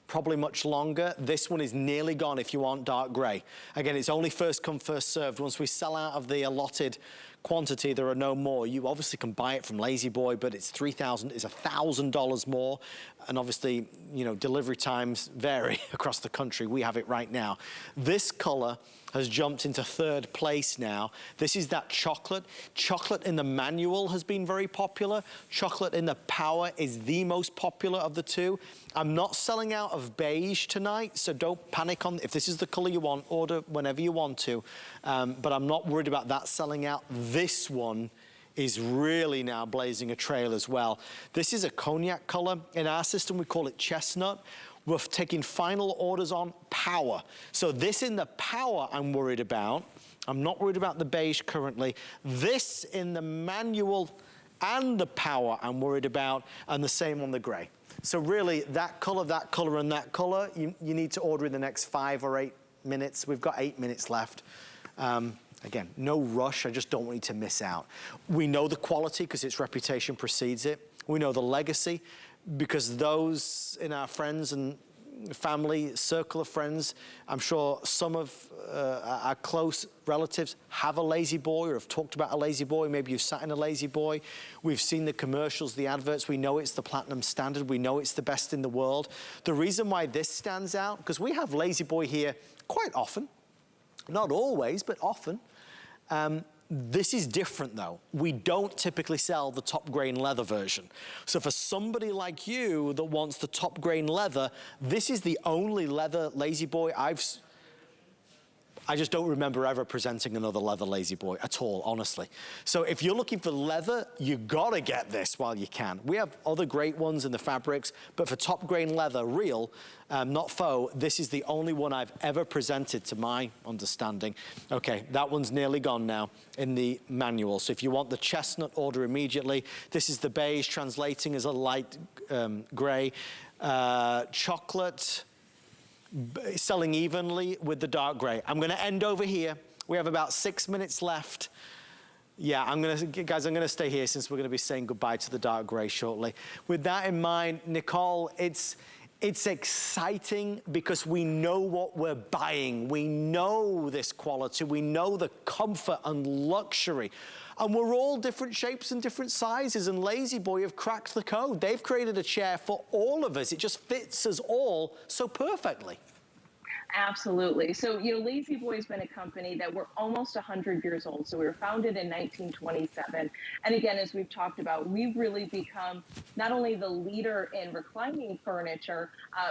probably much longer. This one is nearly gone if you want dark gray. Again, it's only first come, first served. Once we sell out of the allotted quantity, there are no more. You obviously can buy it from Lazy Boy, but it's $1,000 more. And obviously, you know, delivery times vary across the country. We have it right now. This color has jumped into 3rd place now. This is that chocolate. Chocolate in the manual has been very popular. Chocolate in the power is the most popular of the two. I'm not selling out of beige tonight, so don't panic on, if this is the color you want, order whenever you want to. But I'm not worried about that selling out. This one is really now blazing a trail as well. This is a cognac color. In our system, we call it chestnut. We're taking final orders on power. So this in the power I'm worried about. I'm not worried about the beige currently. This in the manual and the power I'm worried about, and the same on the gray. So really, that color, and that color, you need to order in the next 5 or 8 minutes. We've got 8 minutes left. Again, no rush, I just don't want you to miss out. We know the quality because its reputation precedes it. We know the legacy because those in our friends and family circle of friends, I'm sure some of our close relatives have a Lazy Boy or have talked about a Lazy Boy. Maybe you've sat in a Lazy Boy. We've seen the commercials, the adverts. We know it's the platinum standard. We know it's the best in the world. The reason why this stands out, because we have Lazy Boy here quite often, not always, but often. This is different though. We don't typically sell the top grain leather version. So for somebody like you that wants the top grain leather, this is the only leather Lazy Boy I just don't remember ever presenting another leather Lazy Boy at all, honestly. So if you're looking for leather, you gotta get this while you can. We have other great ones in the fabrics, but for top grain leather, real, not faux, this is the only one I've ever presented to my understanding. Okay, that one's nearly gone now in the manual. So if you want the chestnut, order immediately. This is the beige, translating as a light gray. Chocolate, selling evenly with the dark gray. I'm gonna end over here. We have about 6 minutes left. Yeah, guys, I'm gonna stay here since we're gonna be saying goodbye to the dark gray shortly. With that in mind, Nicole, it's exciting because we know what we're buying. We know this quality. We know the comfort and luxury. And we're all different shapes and different sizes, and Lazy Boy have cracked the code. They've created a chair for all of us. It just fits us all so perfectly.
Absolutely. So, you know, Lazy Boy's been a company that we're almost 100 years old. So we were founded in 1927. And again, as we've talked about, we've really become not only the leader in reclining furniture,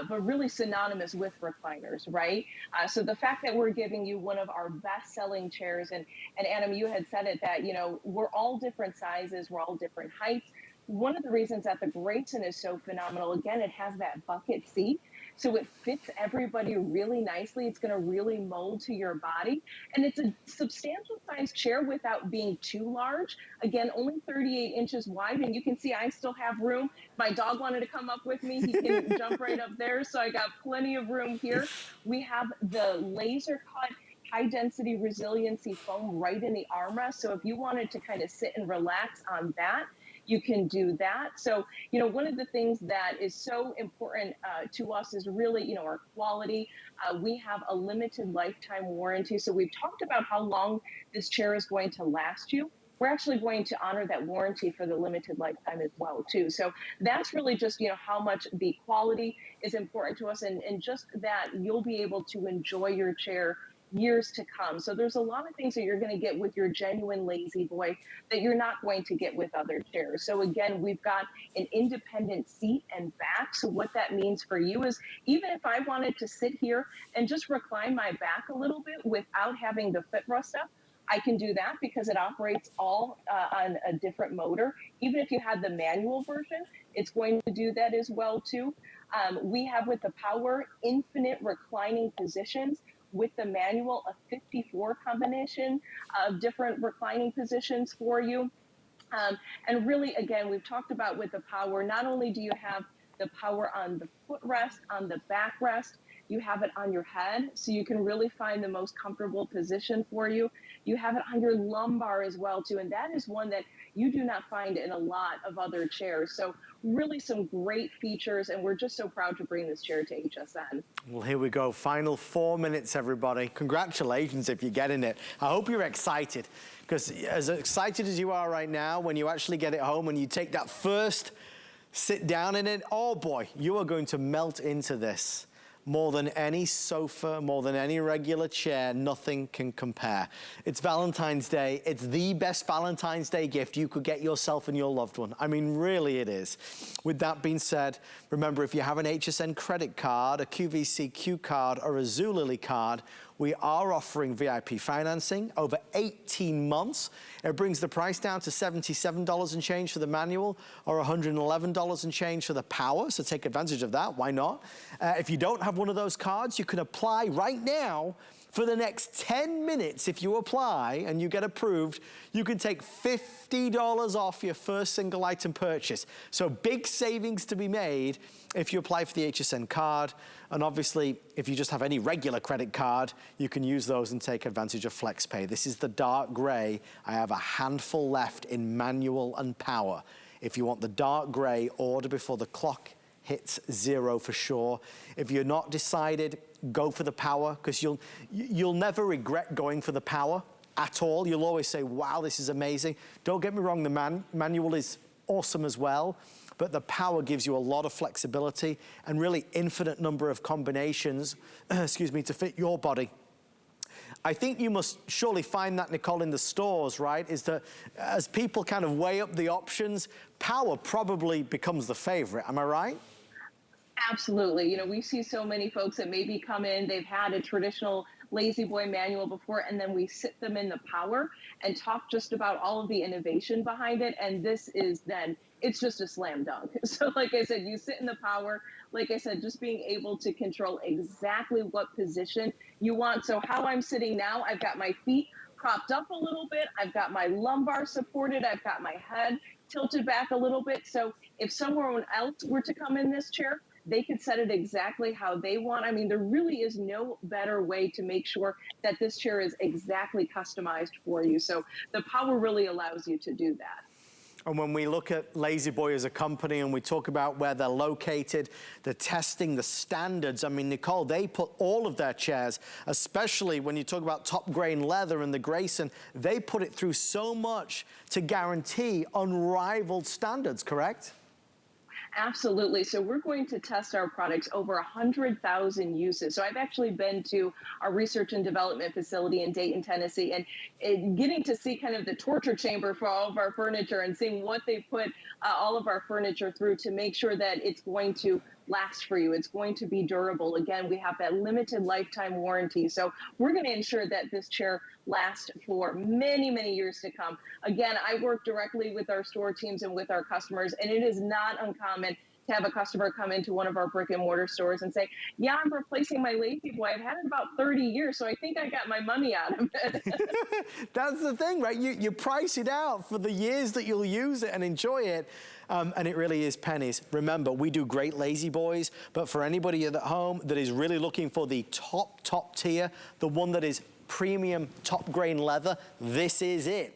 but really synonymous with recliners, right? So the fact that we're giving you one of our best-selling chairs, and Adam, you had said it, that, you know, we're all different sizes, we're all different heights. One of the reasons that the Grayson is so phenomenal, again, it has that bucket seat. So it fits everybody really nicely. It's going to really mold to your body. And it's a substantial size chair without being too large. Again, only 38 inches wide. And you can see I still have room. My dog wanted to come up with me. He can jump right up there. So I got plenty of room here. We have the laser cut high density resiliency foam right in the armrest. So if you wanted to kind of sit and relax on that, you can do that. So, you know, one of the things that is so important to us is really, you know, our quality. We have a limited lifetime warranty. So we've talked about how long this chair is going to last you. We're actually going to honor that warranty for the limited lifetime as well, too. So that's really just, you know, how much the quality is important to us, and just that you'll be able to enjoy your chair years to come. So there's a lot of things that you're going to get with your genuine Lazy Boy that you're not going to get with other chairs. So again, we've got an independent seat and back. So what that means for you is, even if I wanted to sit here and just recline my back a little bit without having the footrest up, I can do that because it operates all on a different motor. Even if you had the manual version, it's going to do that as well too. We have with the Power infinite reclining positions. With the manual, a 54 combination of different reclining positions for you. And really, again, we've talked about with the Power, not only do you have the power on the footrest, on the backrest, you have it on your head, so you can really find the most comfortable position for you. You have it on your lumbar as well, too, and that is one that you do not find in a lot of other chairs. So really some great features, and we're just so proud to bring this chair to HSN.
Well, here we go. Final 4 minutes, everybody. Congratulations if you're getting it. I hope you're excited, because as excited as you are right now, when you actually get it home and you take that first sit down in it, oh boy, you are going to melt into this. More than any sofa, more than any regular chair, nothing can compare. It's Valentine's Day. It's the best Valentine's Day gift you could get yourself and your loved one. I mean, really it is. With that being said, remember, if you have an HSN credit card, a QVC Q card, or a Zulily card, we are offering VIP financing over 18 months. It brings the price down to $77 and change for the manual, or $111 and change for the Power, so take advantage of that, why not? If you don't have one of those cards, you can apply right now. For the next 10 minutes, if you apply and you get approved, you can take $50 off your first single item purchase. So big savings to be made if you apply for the HSN card. And obviously, if you just have any regular credit card, you can use those and take advantage of FlexPay. This is the dark gray. I have a handful left in manual and Power. If you want the dark gray, order before the clock hits 0 for sure. If you're not decided, go for the Power, because you'll never regret going for the Power at all. You'll always say, wow, this is amazing. Don't get me wrong, the manual is awesome as well, but the Power gives you a lot of flexibility and really infinite number of combinations, excuse me, to fit your body. I think you must surely find that, Nicole, in the stores, right? Is that as people kind of weigh up the options, Power probably becomes the favorite, am I right?
Absolutely. You know, we see so many folks that maybe come in, they've had a traditional Lazy Boy manual before, and then we sit them in the Power and talk just about all of the innovation behind it. And this is then, it's just a slam dunk. So like I said, you sit in the Power, like I said, just being able to control exactly what position you want. So how I'm sitting now, I've got my feet propped up a little bit. I've got my lumbar supported. I've got my head tilted back a little bit. So if someone else were to come in this chair, they could set it exactly how they want. I mean, there really is no better way to make sure that this chair is exactly customized for you. So the Power really allows you to do that.
And when we look at Lazy Boy as a company and we talk about where they're located, the testing, the standards, I mean, Nicole, they put all of their chairs, especially when you talk about top grain leather and the Grayson, they put it through so much to guarantee unrivaled standards, correct?
Absolutely. So we're going to test our products over 100,000 uses. So I've actually been to our research and development facility in Dayton, Tennessee, and getting to see kind of the torture chamber for all of our furniture and seeing what they put all of our furniture through to make sure that it's going to last for you. It's going to be durable. Again, we have that limited lifetime warranty. So we're going to ensure that this chair lasts for many, many years to come. Again, I work directly with our store teams and with our customers, and it is not uncommon to have a customer come into one of our brick and mortar stores and say, yeah, I'm replacing my Lazy Boy. I've had it about 30 years, so I think I got my money out of it.
That's the thing, right? You price it out for the years that you'll use it and enjoy it. And it really is pennies. Remember, we do great Lazy Boys, but for anybody at home that is really looking for the top tier, the one that is premium top grain leather, this is it.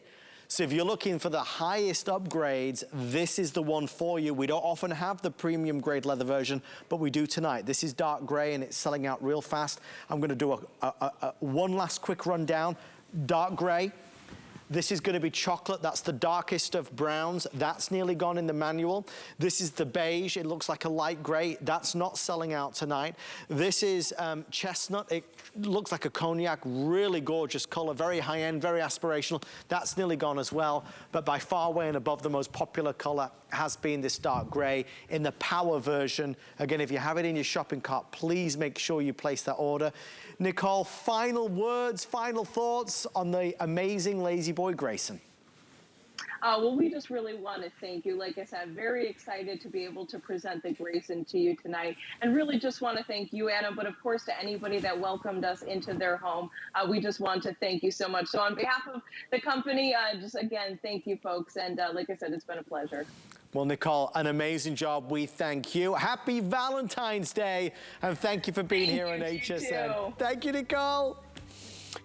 So if you're looking for the highest upgrades, this is the one for you. We don't often have the premium grade leather version, but we do tonight. This is dark gray and it's selling out real fast. I'm gonna do one last quick rundown. Dark gray. This is gonna be chocolate. That's the darkest of browns. That's nearly gone in the manual. This is the beige. It looks like a light gray. That's not selling out tonight. This is chestnut. It looks like a cognac, really gorgeous color, very high end, very aspirational. That's nearly gone as well. But by far away and above, the most popular color has been this dark gray in the power version. Again, if you have it in your shopping cart, please make sure you place that order. Nicole, final words, final thoughts on the amazing Lazy Boy Grayson.
Well, we just really want to thank you. Like I said, very excited to be able to present the Grayson to you tonight. And really just want to thank you, Anna, but of course to anybody that welcomed us into their home. We just want to thank you so much. So on behalf of the company, just again, thank you, folks. And like I said, it's been a pleasure.
Well, Nicole, an amazing job. We thank you. Happy Valentine's Day. And thank you for being here on HSN. Thank you, Nicole.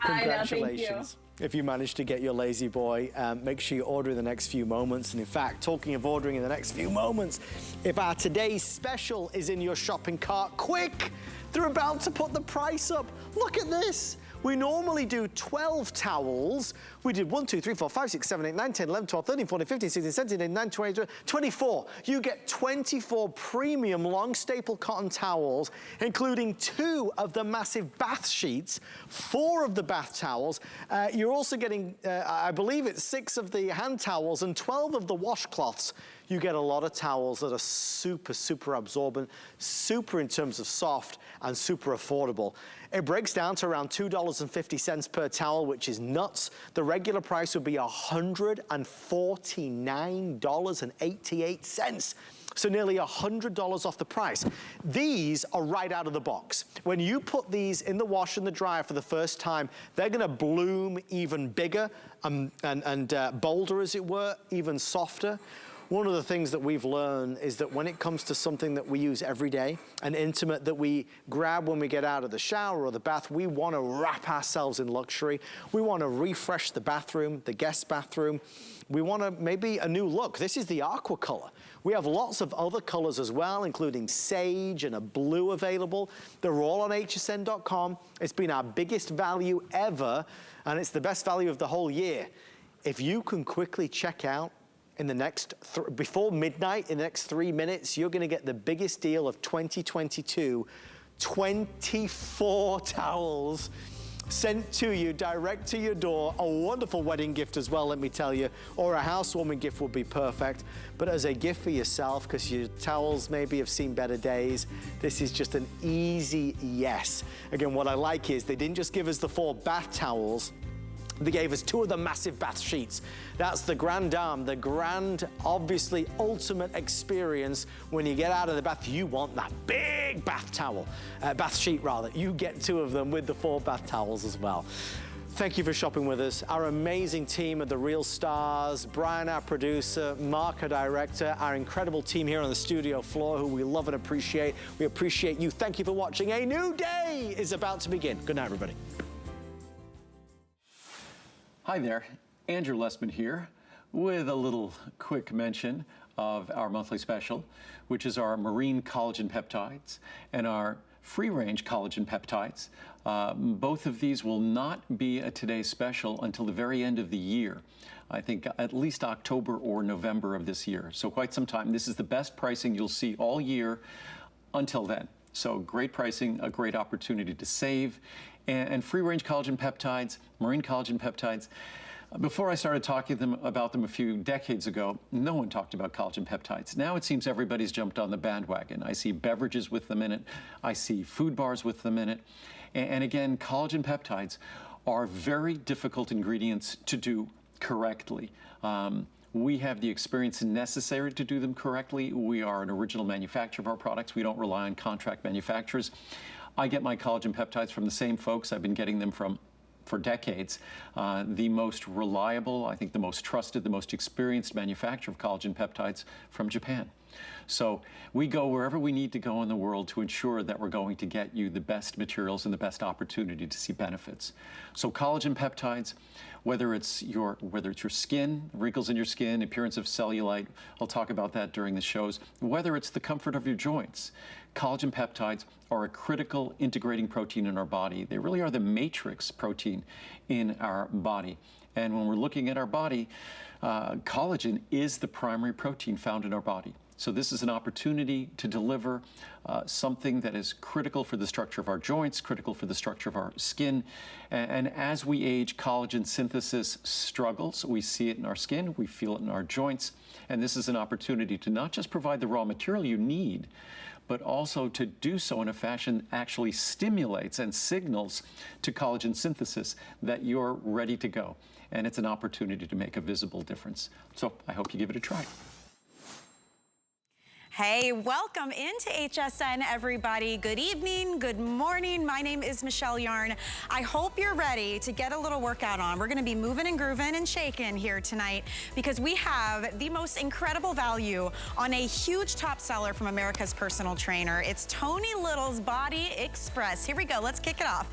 Congratulations. If you manage to get your Lazy Boy, make sure you order in the next few moments. And in fact, talking of ordering in the next few moments, if our today's special is in your shopping cart, quick, they're about to put the price up. Look at this. We normally do 12 towels. We did 1, 2, 3, 4, 5, 6, 7, 8, 9, 10, 11, 12, 13, 14, 15, 16, 17, 18, 19, 20, 24. You get 24 premium long staple cotton towels, including 2 of the massive bath sheets, 4 of the bath towels. You're also getting, I believe it's 6 of the hand towels and 12 of the washcloths. You get a lot of towels that are super, super absorbent, super in terms of soft, and super affordable. It breaks down to around $2.50 per towel, which is nuts. The regular price would be $149.88. So nearly $100 off the price. These are right out of the box. When you put these in the wash and the dryer for the first time, they're gonna bloom even bigger and bolder, as it were, even softer. One of the things that we've learned is that when it comes to something that we use every day, an intimate that we grab when we get out of the shower or the bath, we want to wrap ourselves in luxury. We want to refresh the bathroom, the guest bathroom. We want to maybe a new look. This is the Aqua color. We have lots of other colors as well, including sage and a blue available. They're all on hsn.com. It's been our biggest value ever, and it's the best value of the whole year. If you can quickly check out in the next, before midnight, in the next 3 minutes, you're gonna get the biggest deal of 2022, 24 towels sent to you, direct to your door. A wonderful wedding gift as well, let me tell you, or a housewarming gift would be perfect. But as a gift for yourself, because your towels maybe have seen better days, this is just an easy yes. Again, what I like is they didn't just give us the 4 bath towels, they gave us 2 of the massive bath sheets. That's the grand dame, the grand, obviously, ultimate experience. When you get out of the bath, you want that big bath towel, bath sheet rather. You get 2 of them with the 4 bath towels as well. Thank you for shopping with us. Our amazing team of the real stars, Brian, our producer, Mark, our director, our incredible team here on the studio floor who we love and appreciate. We appreciate you. Thank you for watching. A new day is about to begin. Good night, everybody.
Hi there, Andrew Lessman here with a little quick mention of our monthly special, which is our marine collagen peptides and our free-range collagen peptides. Both of these will not be a today's special until the very end of the year. I think at least October or November of this year. So quite some time. This is the best pricing you'll see all year until then. So great pricing, a great opportunity to save. And free-range collagen peptides, marine collagen peptides. Before I started talking about them a few decades ago, no one talked about collagen peptides. Now it seems everybody's jumped on the bandwagon. I see beverages with them in it. I see food bars with them in it. And again, collagen peptides are very difficult ingredients to do correctly. We have the experience necessary to do them correctly. We are an original manufacturer of our products. We don't rely on contract manufacturers. I get my collagen peptides from the same folks I've been getting them from for decades. The most reliable, I think the most trusted, the most experienced manufacturer of collagen peptides from Japan. So we go wherever we need to go in the world to ensure that we're going to get you the best materials and the best opportunity to see benefits. So collagen peptides, whether it's your skin, wrinkles in your skin, appearance of cellulite, I'll talk about that during the shows, whether it's the comfort of your joints. Collagen peptides are a critical integrating protein in our body. They really are the matrix protein in our body. And when we're looking at our body, collagen is the primary protein found in our body. So this is an opportunity to deliver something that is critical for the structure of our joints, critical for the structure of our skin. And as we age, collagen synthesis struggles. We see it in our skin, we feel it in our joints. And this is an opportunity to not just provide the raw material you need, but also to do so in a fashion that actually stimulates and signals to collagen synthesis that you're ready to go. And it's an opportunity to make a visible difference. So I hope you give it a try.
Hey, welcome into HSN, everybody. Good evening, good morning. My name is Michelle Yarn. I hope you're ready to get a little workout on. We're gonna be moving and grooving and shaking here tonight because we have the most incredible value on a huge top seller from America's personal trainer. It's Tony Little's Body Express. Here we go, let's kick it off.